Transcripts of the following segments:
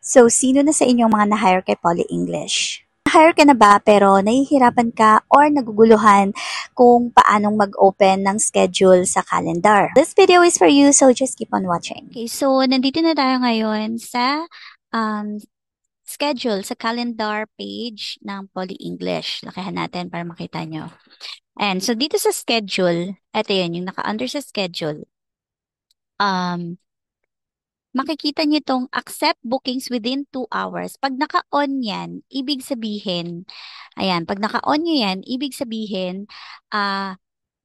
So, sino na sa inyong mga na-hire kay Poly English? Na-hire ka na ba pero nahihirapan ka or naguguluhan kung paanong mag-open ng schedule sa calendar? This video is for you, so just keep on watching. Okay, so nandito na tayo ngayon sa um, schedule, sa calendar page ng Poly English. Lakihan natin para makita nyo. And so dito sa schedule, ito yun, yung naka-under sa schedule. Makikita niyo itong accept bookings within 2 hours. Pag naka-on yan, ibig sabihin, ayan, pag naka-on nyo yan, ibig sabihin,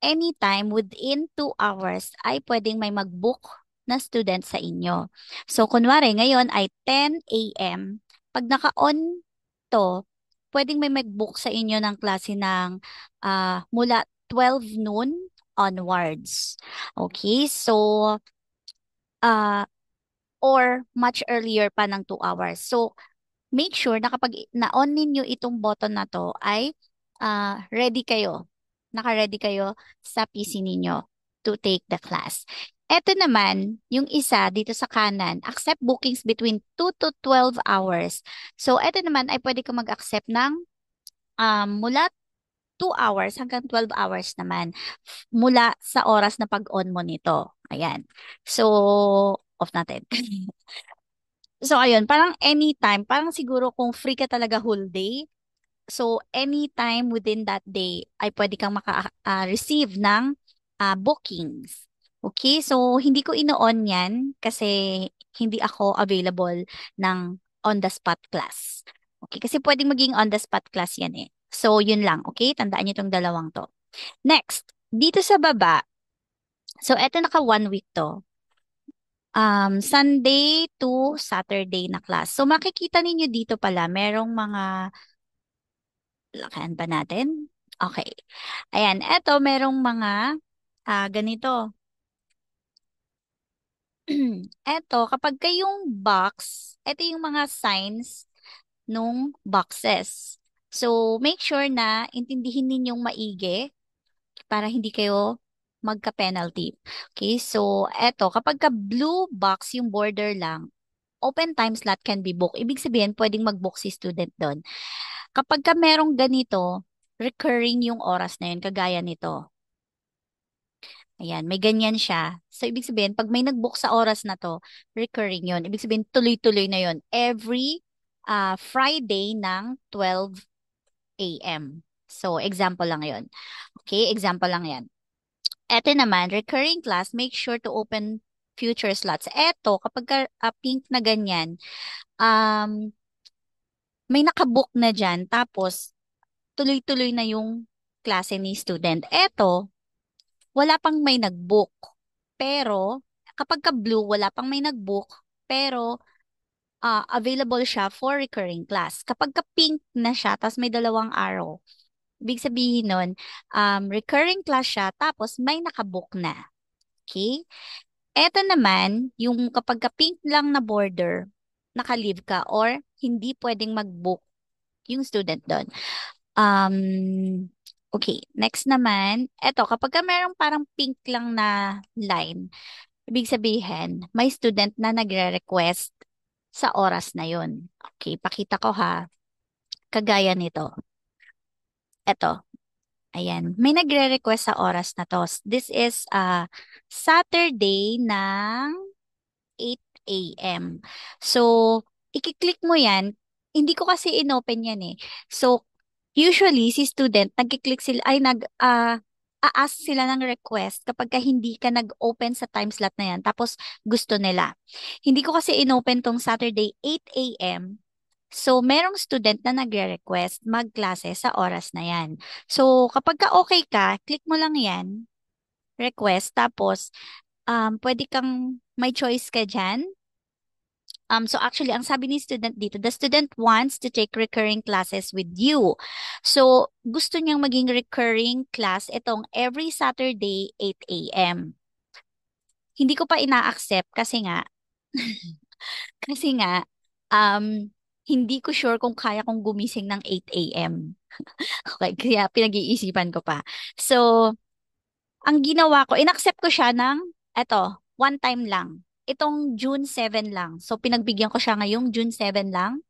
anytime within 2 hours ay pwedeng may mag-book na student sa inyo. So, kunwari, ngayon ay 10 a.m. Pag naka-on to, pwedeng may mag-book sa inyo ng klase ng mula 12 noon onwards. Okay, so, or much earlier pa ng 2 hours. So, make sure na kapag na-on ninyo itong button na to ay ready kayo. Naka-ready kayo sa PC ninyo to take the class. Ito naman, yung isa dito sa kanan, accept bookings between 2 to 12 hours. So, ito naman ay pwede ka mag-accept ng mula 2 hours hanggang 12 hours naman mula sa oras na pag-on mo nito. Ayan. So, off natin. So, ayun, parang anytime, parang siguro kung free ka talaga whole day, so anytime within that day ay pwede kang maka-receive ng bookings. Okay, so hindi ko ino-on yan kasi hindi ako available ng on-the-spot class. Okay, kasi pwedeng maging on-the-spot class yan eh. So, yun lang, okay? Tandaan niyo itong dalawang to. Next, dito sa baba, so eto naka 1 week to. Sunday to Saturday na class. So makikita ninyo dito pala, merong mga, lakayan pa natin. Okay. Ayan, eto merong mga ganito. Eto, kapag kayong box, eto yung mga signs nung boxes. So make sure na intindihin ninyong maigi para hindi kayo magka-penalty. Okay, so eto, kapag ka blue box yung border lang, open time slot can be booked. Ibig sabihin, pwedeng mag-book si student doon. Kapag ka merong ganito, recurring yung oras na yun, kagaya nito. Ayan, may ganyan siya. So, ibig sabihin, pag may nag-book sa oras na to, recurring yun. Ibig sabihin, tuloy-tuloy na yun. Every Friday ng 12 a.m. So, example lang yun. Okay, example lang yan. Eto naman, recurring class, make sure to open future slots. Eto, kapag pink na ganyan, um, may nakabook na dyan, tapos tuloy-tuloy na yung klase ni student. Eto, wala pang may nagbook. Pero, kapag ka blue, wala pang may nagbook, pero available siya for recurring class. Kapag ka pink na siya, tapos may dalawang arrow, ibig sabihin nun, recurring class siya, tapos may nakabook na. Okay? Eto naman, yung kapag ka pink lang na border, naka-leave ka or hindi pwedeng mag-book yung student doon. Okay, next naman, eto, kapag ka merong parang pink lang na line, ibig sabihin, may student na nagre-request sa oras na yun. Okay, pakita ko ha, kagaya nito. Eto, ayan, may nagre-request sa oras na to. This is Saturday ng 8 a.m. So, i-click mo yan. Hindi ko kasi inopen yan eh. So, usually, si student, nag-click sila, ay a-ask sila ng request kapag ka hindi ka nag-open sa time slot na yan. Tapos, gusto nila. Hindi ko kasi inopen tong Saturday 8 a.m. So, merong student na nagre-request magklase sa oras na yan. So, kapag ka okay ka, click mo lang yan, request, tapos, pwede kang, may choice ka dyan. So actually, ang sabi ni student dito, the student wants to take recurring classes with you. So, gusto niyang maging recurring class itong every Saturday, 8 a.m. Hindi ko pa ina-accept kasi nga, kasi nga, um, hindi ko sure kung kaya kong gumising ng 8 a.m. Okay, kaya pinag-iisipan ko pa. So, ang ginawa ko, in-accept ko siya ng, eto, one time lang. itong June 7 lang. So, pinagbigyan ko siya ngayong June 7 lang.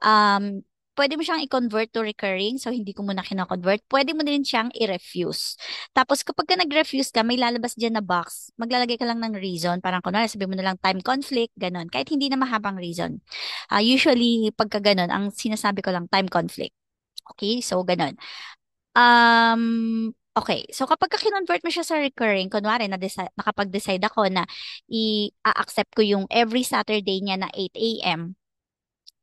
Um, Pwede mo siyang i-convert to recurring. So, hindi ko muna kina-convert. Pwede mo din siyang i-refuse. Tapos, kapag ka nag-refuse ka, may lalabas dyan na box. Maglalagay ka lang ng reason. Parang kunwari, sabi mo na lang time conflict, ganun. Kahit hindi na mahabang reason. Usually, pagka ganun, ang sinasabi ko lang time conflict. Okay? So, ganun. Okay. So, kapag ka-convert mo siya sa recurring, kunwari, nakapag-decide ako na i-accept ko yung every Saturday niya na 8 a.m.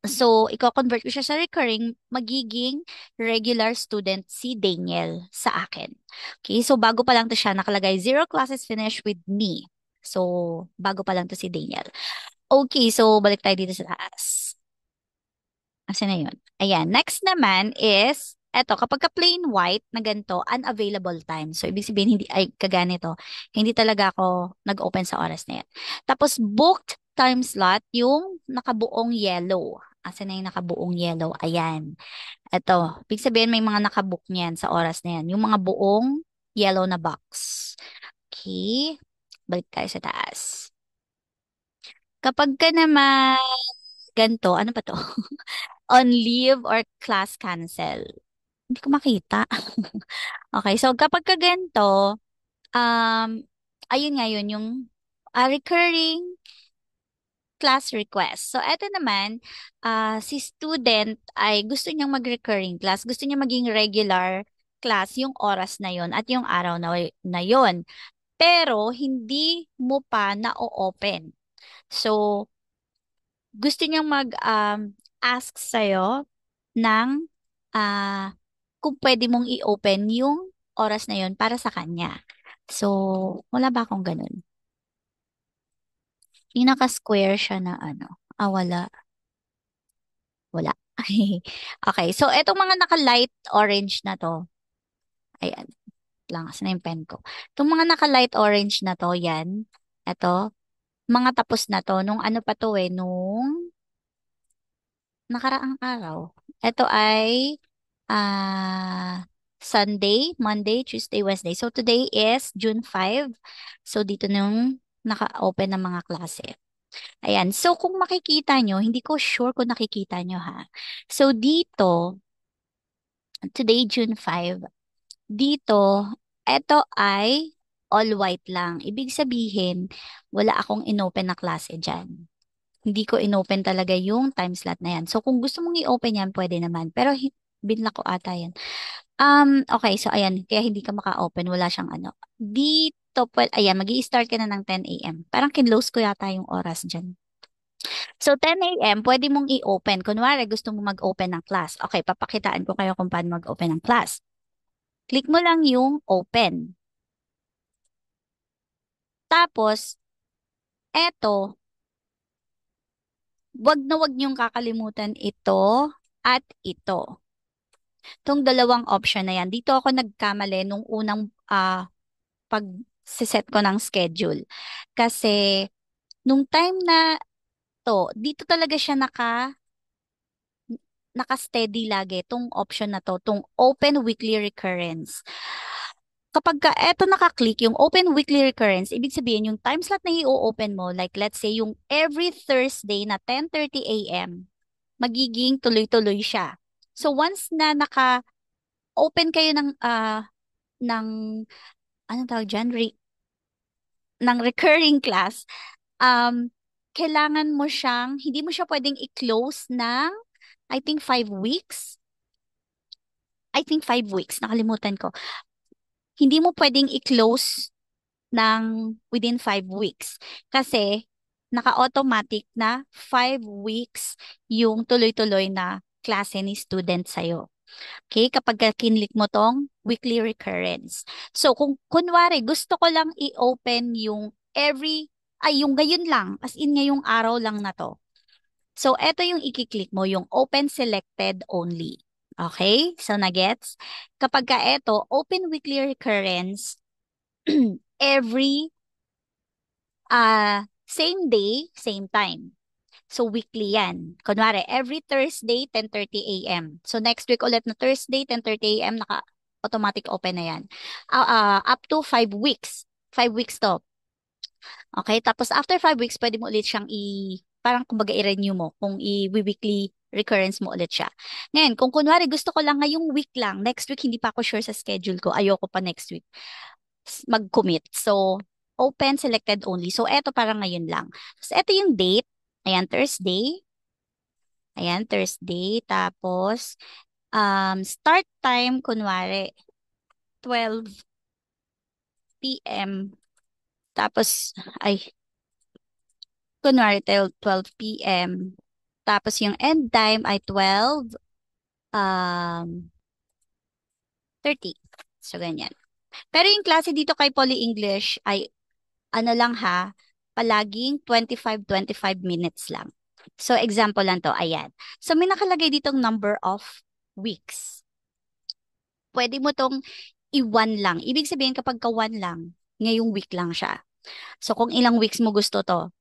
So, i-convert ko siya sa recurring, magiging regular student si Daniel sa akin. Okay, so bago pa lang to siya, nakalagay 0 classes finished with me. So, bago pa lang to si Daniel. Okay, so balik tayo dito sa taas. Asan na yun? Ayan, next naman is, eto, kapag ka plain white na ganito, unavailable time. So, ibig sabihin, hindi, ay, kaganito, hindi talaga ako nag-open sa oras na yan. Tapos, booked time slot, yung nakabuong yellow. Asan na yung nakabuong yellow? Ayan. Eto, ibig sabihin, may mga nakabook niyan sa oras na yan. Yung mga buong yellow na box. Okay. Balik tayo sa taas. Kapag ka naman ganito, ano pa to? On leave or class cancel. Hindi ko makita. Okay, so kapag ka ganito, um, ayun nga yun, yung recurring class request. So, eto naman, si student ay gusto niyang mag-recurring class, gusto niya maging regular class yung oras na yon at yung araw na yon. Pero, hindi mo pa na-open. So, gusto niyang ask sa'yo ng ah, kung pwede mong i-open yung oras na yon para sa kanya. So, wala ba akong ganun? Yung naka-square siya na ano. Wala. Wala. Okay, so etong mga naka-light orange na to, ayan, lang, na yung pen ko. Itong mga naka-light orange na to, yan, eto, mga tapos na to, nung ano pa to nung nakaraang araw. Ito ay Sunday, Monday, Tuesday, Wednesday. So today is June 5. So dito nung naka-open ng mga klase. Ayan. So kung makikita nyo, hindi ko sure kung nakikita nyo ha. So dito, today June 5, dito, ito ay all white lang. Ibig sabihin, wala akong inopen na klase dyan. Hindi ko inopen talaga yung time slot na yan. So, kung gusto mong i-open yan, pwede naman. Pero, binlock ko ata yan. Okay. So, ayan. Kaya hindi ka maka-open. Wala siyang ano. Dito, ayan, start ka na ng 10 a.m. Parang kinlose ko yata yung oras dyan. So, 10 a.m., pwede mong i-open. Kunwari, gusto mo mag-open ng class. Okay, papakitaan ko kayo kung paano mag-open ng class. Click mo lang yung open. Tapos, eto, wag niyong kakalimutan ito at ito. Itong dalawang option na yan. Dito ako nagkamali nung unang pag-set ko ng schedule. Kasi, nung time na to, dito talaga siya naka-steady lagi, tong option na to, tong open weekly recurrence. Kapag ka eto naka-click yung open weekly recurrence, ibig sabihin yung time slot na i-open mo, like let's say yung every Thursday na 10:30 a.m., magiging tuloy-tuloy siya. So once na naka-open kayo ng anong tawag dyan? Ng recurring class, um, kailangan mo siyang, hindi mo siya pwedeng i-close ng, I think, 5 weeks. I think 5 weeks, nakalimutan ko. Hindi mo pwedeng i-close ng within 5 weeks. Kasi, naka-automatic na 5 weeks yung tuloy-tuloy na klase ni student sa'yo. Okay? Kapag kinlik mo tong weekly recurrence. So, kung kunwari, gusto ko lang i-open yung yung gayon lang, as in ngayong araw lang na to. So, eto yung i-click mo, yung open selected only. Okay? So, nagets? Kapag ka eto, open weekly recurrence, every same day, same time. So, weekly yan. Kunwari, every Thursday, 10:30 a.m. So, next week ulit na Thursday, 10:30 a.m., automatic open na yan. Up to 5 weeks. 5 weeks to. Okay? Tapos after 5 weeks, pwede mo ulit siyang parang kumbaga i-renew mo kung i-weekly recurrence mo ulit siya. Ngayon, kung kunwari gusto ko lang ngayong week lang, next week hindi pa ako sure sa schedule ko, ayoko pa next week mag-commit. So, open, selected only. So, eto parang ngayon lang. So, eto yung date. Ayan, Thursday. Ayan, Thursday. Tapos, start time, kunwari, 12 p.m. Tapos, ay, kunwari, 12 p.m. Tapos, yung end time ay 12, um, 30. So, ganyan. Pero yung klase dito kay Poly English ay ano lang ha, palaging 25 minutes lang. So, example lang to, ayan. So, may nakalagay ditong number of weeks. Pwede mo tong i-one lang. Ibig sabihin, kapag ka one lang, ngayong week lang siya. So, kung ilang weeks mo gusto to,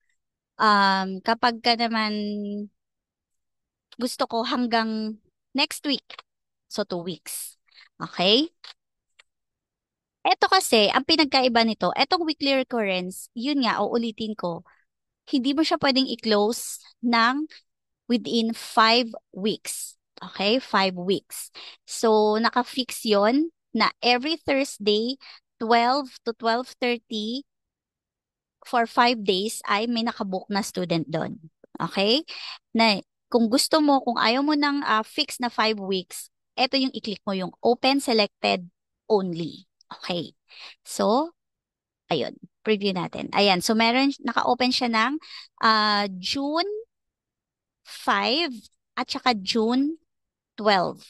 kapag ka naman gusto ko hanggang next week, so 2 weeks. Okay? Ito kasi, ang pinagkaiba nito, etong weekly recurrence, yun nga, uulitin ko, hindi mo siya pwedeng i-close ng within 5 weeks. Okay? 5 weeks. So, naka-fix yon na every Thursday, 12 to 12:30 for 5 days ay may nakabook na student doon. Okay? Na kung gusto mo, kung ayaw mo ng fix na 5 weeks, ito yung i-click mo yung open selected only. Okay. So, ayun. Preview natin. Ayan. So, meron, naka-open siya ng June 5 at saka June 12.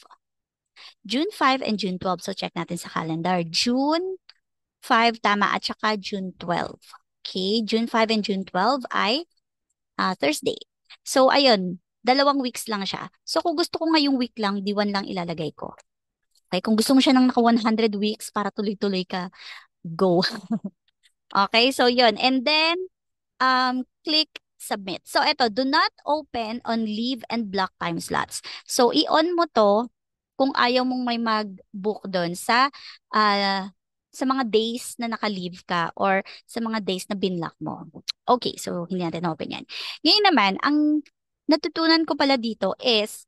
June 5 and June 12. So, check natin sa calendar. June 5, tama, at saka June 12. Okay, June 5 and June 12 ay Thursday. So, ayun, 2 weeks lang siya. So, kung gusto ko ngayong week lang, D1 lang ilalagay ko. Okay, kung gusto mo siya ng naka 100 weeks para tuloy-tuloy ka, go. Okay, so yun. And then, click submit. So, eto, do not open on leave and block time slots. So, i-on mo to kung ayaw mong may mag-book doon sa mga days na naka-leave ka or sa mga days na binlock mo. Okay, so hindi natin open yan. Ngayon naman, ang natutunan ko pala dito is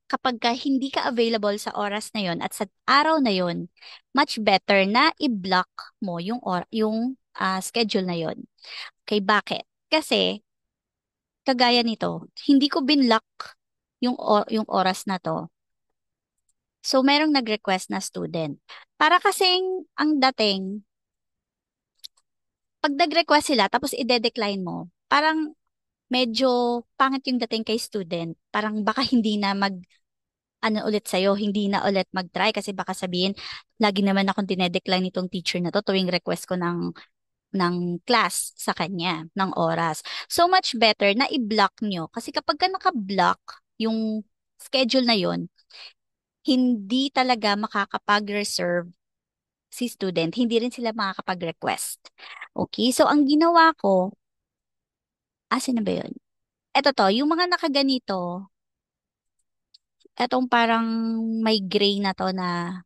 kapag ka hindi ka available sa oras na yon at sa araw na yon, much better na i-block mo yung schedule na yon. Okay, bakit? Kasi kagaya nito, hindi ko binlock yung oras na to. So, merong nag-request na student. Para kasing ang dating, pag nag-request sila, tapos i-decline mo, parang medyo pangit yung dating kay student. Parang baka hindi na ano ulit sa'yo, hindi na ulit mag-try kasi baka sabihin, lagi naman akong dinedecline nitong teacher na to tuwing request ko ng class sa kanya, ng oras. So much better na i-block nyo. Kasi kapag ka naka-block yung schedule na yon, hindi talaga makakapag-reserve si student. Hindi rin sila makakapag-request. Okay? So, ang ginawa ko, asin na ba yun? Eto to, yung mga nakaganito, etong parang may gray na to na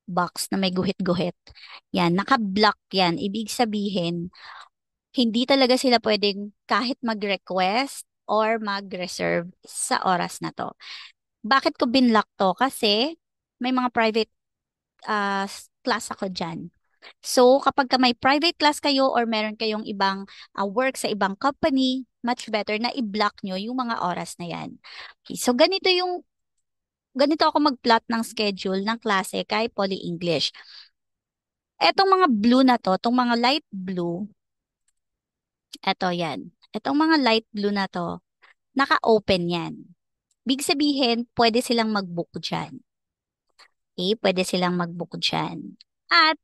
box na may guhit-guhit. Yan, naka-block yan. Ibig sabihin, hindi talaga sila pwedeng kahit mag-request or mag-reserve sa oras na to. Bakit ko binlock to? Kasi may mga private class ako dyan. So, kapag ka may private class kayo or meron kayong ibang work sa ibang company, much better na i-block nyo yung mga oras na yan. Okay, so ganito ako mag-plot ng schedule ng klase kay Poly English. Etong mga blue na to, itong mga light blue, eto yan. Etong mga light blue na to, naka-open yan. Big sabihin, pwede silang mag-book dyan. Okay, pwede silang mag-book dyan. At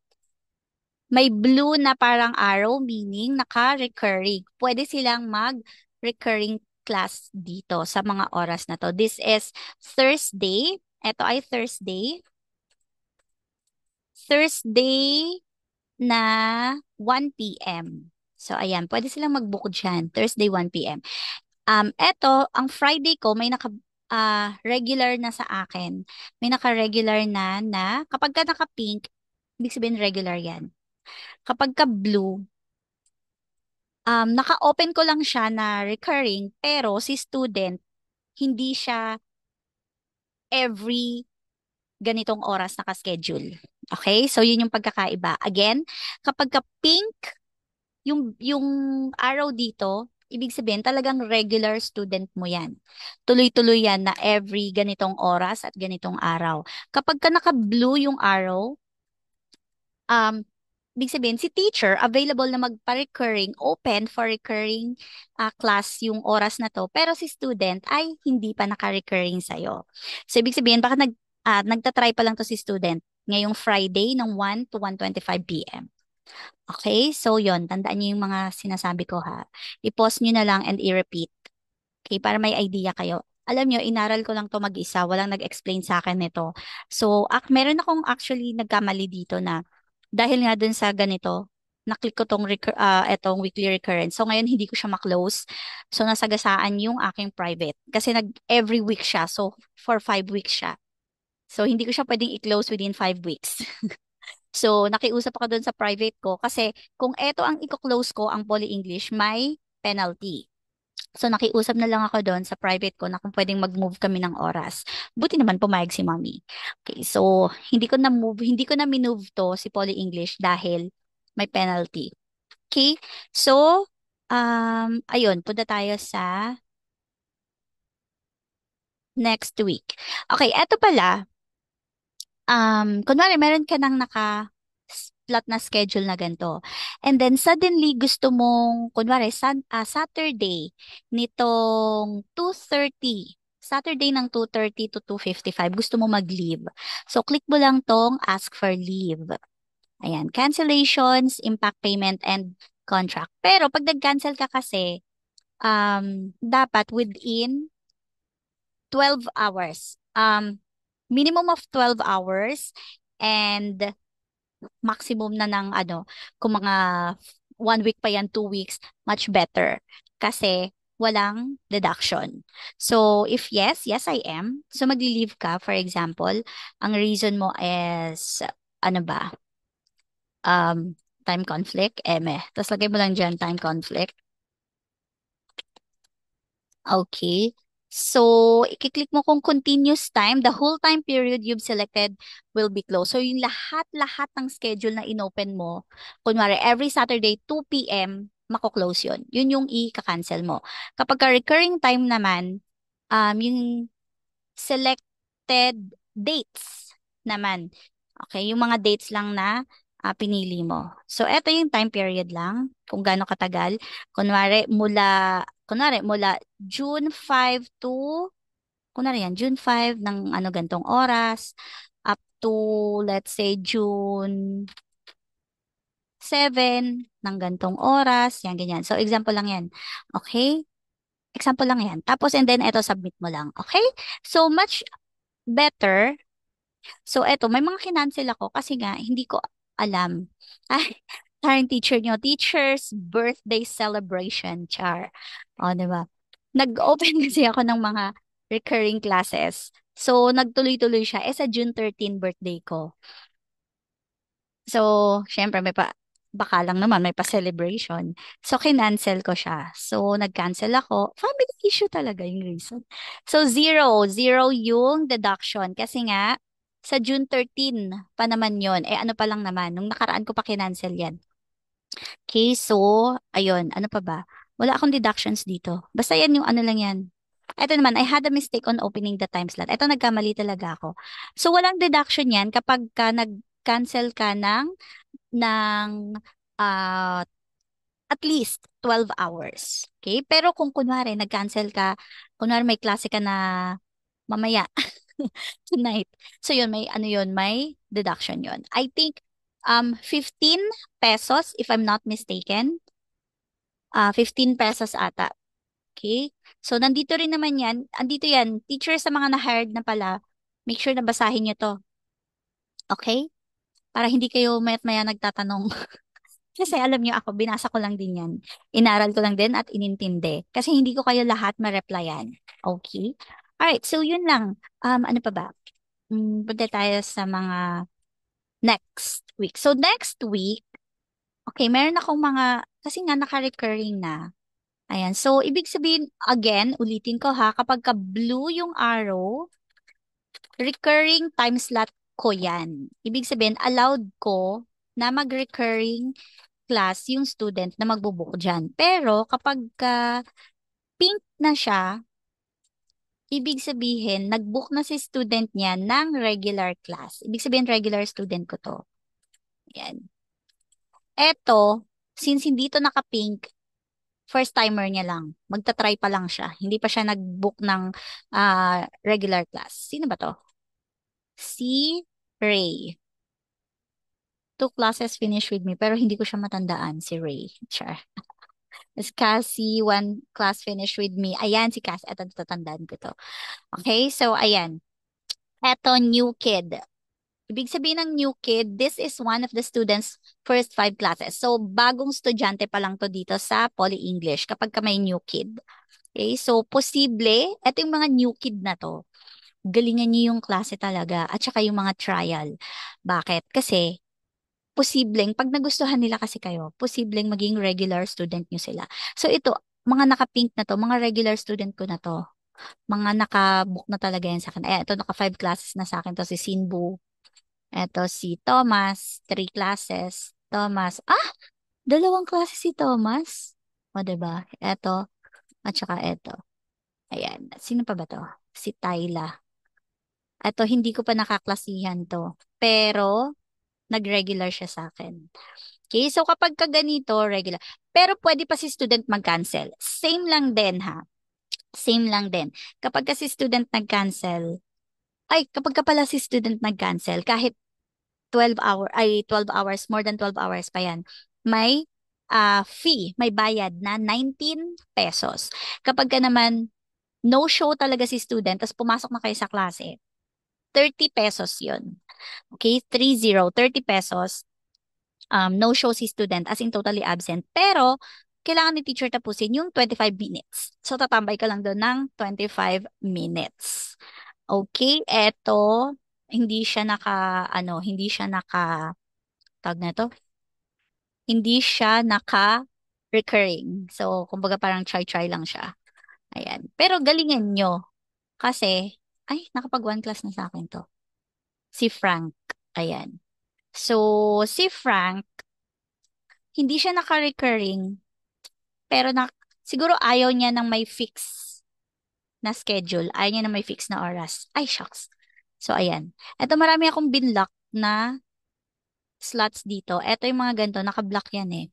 may blue na parang arrow, meaning naka-recurring. Pwede silang mag-recurring class dito sa mga oras na to. This is Thursday. Ito ay Thursday. Thursday na 1 p.m. So, ayan. Pwede silang mag-book dyan. Thursday, 1 p.m. Eto, ang Friday ko, may regular na sa akin. May naka-regular na kapag ka naka-pink, ibig sabihin regular yan. Kapag ka blue, Naka-open ko lang siya na recurring, pero si student, hindi siya every ganitong oras naka-schedule. Okay? So, yun yung pagkakaiba. Again, kapag ka pink, yung araw dito, ibig sabihin talagang regular student mo yan. Tuloy-tuloy yan na every ganitong oras at ganitong araw. Kapag ka naka-blue yung araw, um, ibig sabihin, si teacher available na magpa-recurring, open for recurring class yung oras na to, pero si student ay hindi pa naka-recurring sa'yo. So, ibig sabihin, baka nagtatry pa lang to si student ngayong Friday ng 1 to 1:25 p.m. Okay? So, yon tandaan niyo yung mga sinasabi ko ha. I-pause niyo na lang and i-repeat. Okay? Para may idea kayo. Alam niyo, inaral ko lang to mag-isa. Walang nag-explain sa akin nito. So, meron akong actually nagkamali dito na dahil nga dun sa ganito, naklik ko etong weekly recurrence. So, ngayon hindi ko siya ma-close. So, nasagasaan yung aking private. Kasi every week siya. So, for 5 weeks siya. So, hindi ko siya pwedeng i-close within 5 weeks. So, nakiusap ako doon sa private ko kasi kung eto ang i-close ko, ang Poly English, may penalty. So, nakiusap na lang ako doon sa private ko na kung pwedeng mag-move kami ng oras. Buti naman pumayag si mommy. Okay, so, hindi ko na minove to si Poly English dahil may penalty. Okay, so, ayun, punta tayo sa next week. Okay, eto pala, kunwari, meron ka nang flat na schedule na ganito. And then, suddenly, gusto mong, kunwari, Saturday, nitong 2:30, Saturday ng 2:30 to 2:55, gusto mo mag-leave. So, click mo lang tong ask for leave. Ayan, cancellations, impact payment, and contract. Pero, pag nag-cancel ka kasi, dapat within 12 hours. Minimum of 12 hours and maximum na ng ano, kung mga 1 week pa yan, 2 weeks, much better. Kasi walang deduction. So, if yes, yes I am. So, magli-leave ka, for example, ang reason mo is, ano ba, um, time conflict, Tapos lagay mo lang dyan, time conflict. Okay. So, i-click mo kung continuous time, the whole time period you've selected will be closed. So, yung lahat-lahat ng schedule na inopen mo, kunwari, every Saturday, 2 p.m., mako-close yun. Yun yung i-cancel mo. Kapag recurring time naman, yung selected dates naman. Okay, yung mga dates lang na pinili mo. So, eto yung time period lang, kung gaano katagal. Kunwari, mula June 5 to, kunwari yan, June 5 ng ano gantong oras, up to, let's say, June 7 ng gantong oras, yan, ganyan. So, example lang yan. Okay? Example lang yan. Tapos, and then, eto, submit mo lang. Okay? So, much better. So, eto, may mga kinancel ako kasi nga, hindi ko alam. Ay, parang teacher nyo, teacher's birthday celebration, char. O, di ba? Nag-open kasi ako ng mga recurring classes. So, nagtuloy-tuloy siya. Sa June 13 birthday ko. So, syempre, baka lang naman, may pa-celebration. So, kinancel ko siya. So, nag-cancel ako. Family issue talaga yung reason. So, zero. Zero yung deduction. Kasi nga, sa June 13 pa naman yon. Ano pa lang naman. Nung nakaraan ko pa kinancel yan. Okay, so, ayun. Ano pa ba? Wala akong deductions dito. Basta yan yung ano lang yan. Ito naman, I had a mistake on opening the time slot. Ito, nagkamali talaga ako. So, walang deduction yan kapag nag-cancel ka ng ah, at least 12 hours. Okay? Pero kung kunwari, nag-cancel ka, kunwari may klase ka na mamaya, tonight. So yun, may deduction yun. I think 15 pesos, if I'm not mistaken. 15 pesos ata. Okay? So nandito rin naman yan. Andito yan. Teacher sa mga na-hired na pala, make sure na basahin nyo to. Okay? Para hindi kayo mayat maya nagtatanong. Kasi alam niyo ako, binasa ko lang din yan. Inaral ko lang din at inintindi. Kasi hindi ko kayo lahat ma-replyan. Okay? Alright, so yun lang. Ano pa ba? Punta tayo sa mga next week. So next week, Okay, meron akong mga, kasi nga naka-recurring na. Ayan. So, ibig sabihin, again, ulitin ko ha, kapag ka blue yung arrow, recurring time slot ko yan. Ibig sabihin, allowed ko na mag-recurring class yung student na magbubook dyan. Pero kapag ka pink na siya, ibig sabihin, nag-book na si student niya ng regular class. Ibig sabihin, regular student ko to. Yan. Eto, since hindi to naka-pink, first timer niya lang. Magta-try pa lang siya. Hindi pa siya nag-book ng regular class. Sino ba to? Si Ray. Two classes finished with me, pero hindi ko siya matandaan, si Ray. Char. Is Cassie, one class finished with me. Ayan, si Cassie. Eto, tatandaan ko to. Okay, so ayan. Eto, new kid. Ibig sabihin ng new kid, this is one of the students' first 5 classes. So, bagong estudyante pa lang to dito sa Poly English kapag ka may new kid. Okay, so posible, eto yung mga new kid na to, galingan niyo yung klase talaga at saka yung mga trial. Bakit? Kasi, posibleng, pag nagustuhan nila kasi kayo, posibleng maging regular student nyo sila. So, ito, mga naka-pink na to, mga regular student ko na to. Mga naka-book na talaga yan sa akin. Ito, naka 5 classes na sa akin to, si Sinbu. Ito, si Thomas, 3 classes. Thomas, 2 classes si Thomas. O, diba? Ito, at saka ito. Ayan. Sino pa ba to? Si Tyla. Ito, hindi ko pa nakaklasihan to. Pero, nag-regular siya sa akin. Okay, so kapag ka ganito, regular. Pero pwede pa si student mag-cancel. Same lang din ha. Same lang din. Kapag kasi student nag-cancel, kapag ka pala si student nag-cancel, kahit 12 hours, more than 12 hours pa yan, may fee, may bayad na 19 pesos. Kapag ka naman, no show talaga si student, tapos pumasok na kayo sa klase, 30 pesos yun. Okay, 30 pesos. No show si student, as in totally absent. Pero, kailangan ni teacher tapusin yung 25 minutes. So, tatambay ka lang doon ng 25 minutes. Okay, eto, hindi siya tawag na to, hindi siya recurring. So, kumbaga parang try-try lang siya. Ayan. Pero galingan nyo. Kasi, nakapag 1 class na sa akin to. Si Frank. Ayan. So, si Frank, hindi siya naka-recurring, pero siguro ayaw niya ng may fix na schedule. Ayaw niya ng may fix na oras. Ay, shucks. So, ayan. Ito, marami akong binlock na slots dito. Ito yung mga ganito, naka-block yan eh.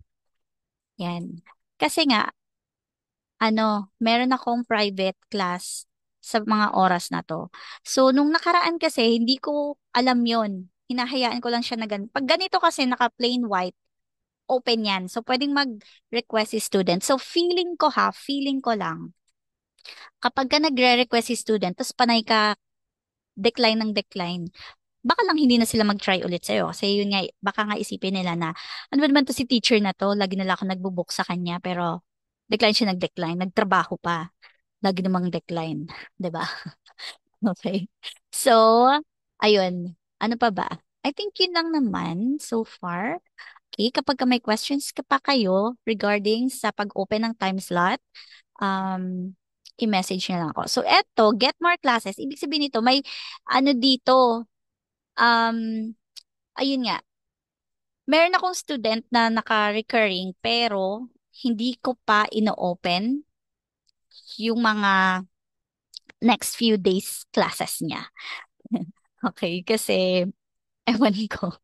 Yan. Kasi nga, meron akong private class sa mga oras na to. So, nung nakaraan kasi, hindi ko alam yon. Hinahayaan ko lang siya na ganun. Pag ganito kasi, naka-plain white, open yan. So, pwedeng mag-request si student. So, feeling ko lang, kapag ka nagre-request si student, tapos panay ka decline ng decline, baka lang hindi na sila mag-try ulit sa'yo. Kasi yun nga, baka nga isipin nila na, ano ba naman to si teacher na to? Lagi nila ako nagbo-book sa kanya, pero decline siya nag-decline. Nagtrabaho pa. Lagi namang decline. 'Di ba? Okay. So, ayun. Ano pa ba? I think yun lang naman so far. Okay, kapag ka may questions ka pa kayo regarding sa pag-open ng time slot, um, i-message nyo lang ako. So, eto, get more classes. Ibig sabihin nito, may ano dito, um, ayun nga, meron akong student na naka-recurring pero hindi ko pa ino-open yung mga next few days classes niya. Okay, kasi ewan ko,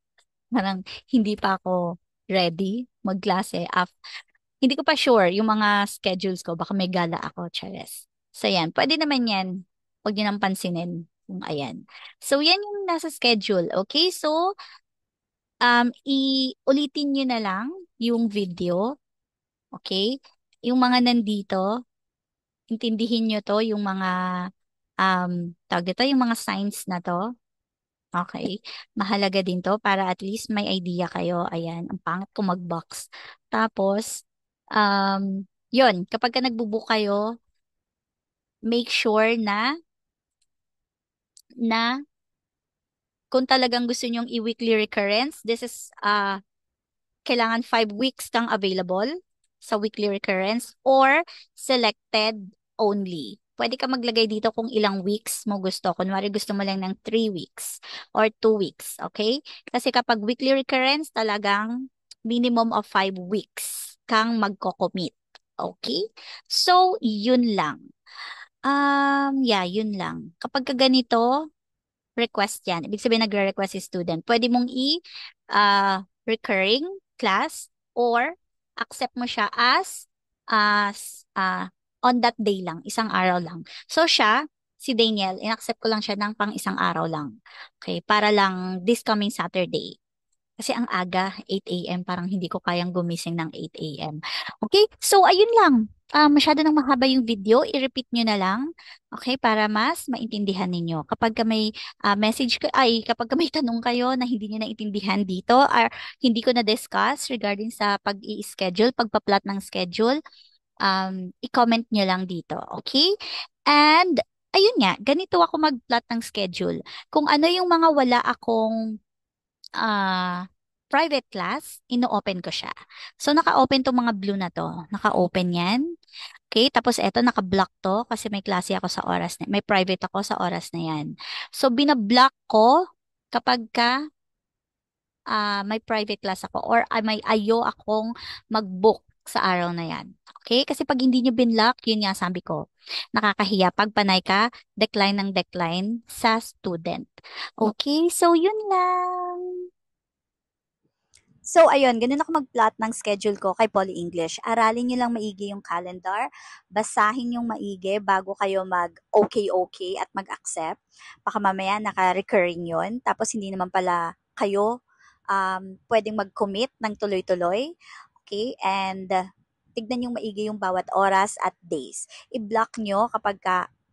parang hindi pa ako ready magklase. Hindi ko pa sure yung mga schedules ko. Baka may gala ako, Chares. So, yan. Pwede naman yan. Huwag niyo nang pansinin. Kung ayan. So, yan yung nasa schedule. Okay? So, ulitin nyo na lang yung video. Okay? Yung mga nandito, intindihin nyo to, yung mga, tawag dito, yung mga signs na to. Okay. Mahalaga din to para at least may idea kayo. Ayan, ang pangit ko mag-box. Tapos, yun, kapag ka nagbubook kayo, make sure na kung talagang gusto nyong i-weekly recurrence, this is kailangan 5 weeks kang available sa weekly recurrence or selected only. Pwede ka maglagay dito kung ilang weeks mo gusto. Kunwari gusto mo lang ng 3 weeks or 2 weeks, okay? Kasi kapag weekly recurrence, talagang minimum of 5 weeks kang magko-commit. Okay? So, yun lang. Yeah, yun lang. Kapag ka ganito, request yan. Ibig sabihin nagre-request si student. Pwede mong recurring class or accept mo siya as on that day lang, isang araw lang. So siya, si Daniel, in-accept ko lang siya ng pang isang araw lang. Okay, para lang this coming Saturday. Kasi ang aga, 8 a.m., parang hindi ko kayang gumising ng 8 a.m. Okay? So, ayun lang. Masyado nang mahaba yung video. I-repeat nyo na lang. Okay? Para mas maintindihan ninyo. Kapag ka may kapag ka may tanong kayo na hindi nyo naintindihan dito or hindi ko na-discuss regarding sa pag-i-schedule, pagpa-plot ng schedule, i-comment nyo lang dito. Okay? And, ayun nga, ganito ako mag-plot ng schedule. Kung ano yung mga wala akong private class, ino-open ko siya. So, naka-open to mga blue na to. Naka-open yan. Okay, tapos eto, naka-block to kasi may klase ako sa oras na, may private ako sa oras na yan. So, binablock ko kapag ka may private class ako or may ayo akong mag-book sa araw na yan. Okay? Kasi pag hindi nyo binlock, yun nga sabi ko, nakakahiya. Pag panay ka, decline ng decline sa student. Okay? So, yun lang. So, ayun, ganun ako mag-plot ng schedule ko kay Poly English. Aralin nyo lang maigi yung calendar, basahin yung maigi bago kayo mag-okay at mag-accept. Baka mamaya naka-recurring yun, tapos hindi naman pala kayo pwedeng mag-commit ng tuloy-tuloy. Okay? And tignan yung maigi yung bawat oras at days. I-block nyo kapag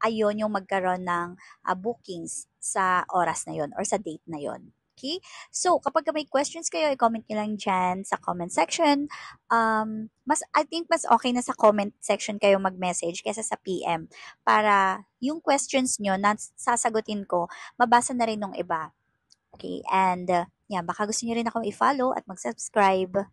ayaw nyo magkaroon ng bookings sa oras na yon or sa date na yon. Okay? So, kapag may questions kayo, i-comment nyo lang dyan sa comment section. I think mas okay na sa comment section kayo mag-message kaysa sa PM para yung questions nyo na sasagutin ko, mabasa na rin ng iba. Okay? And, yeah, baka gusto nyo rin akong i-follow at mag-subscribe.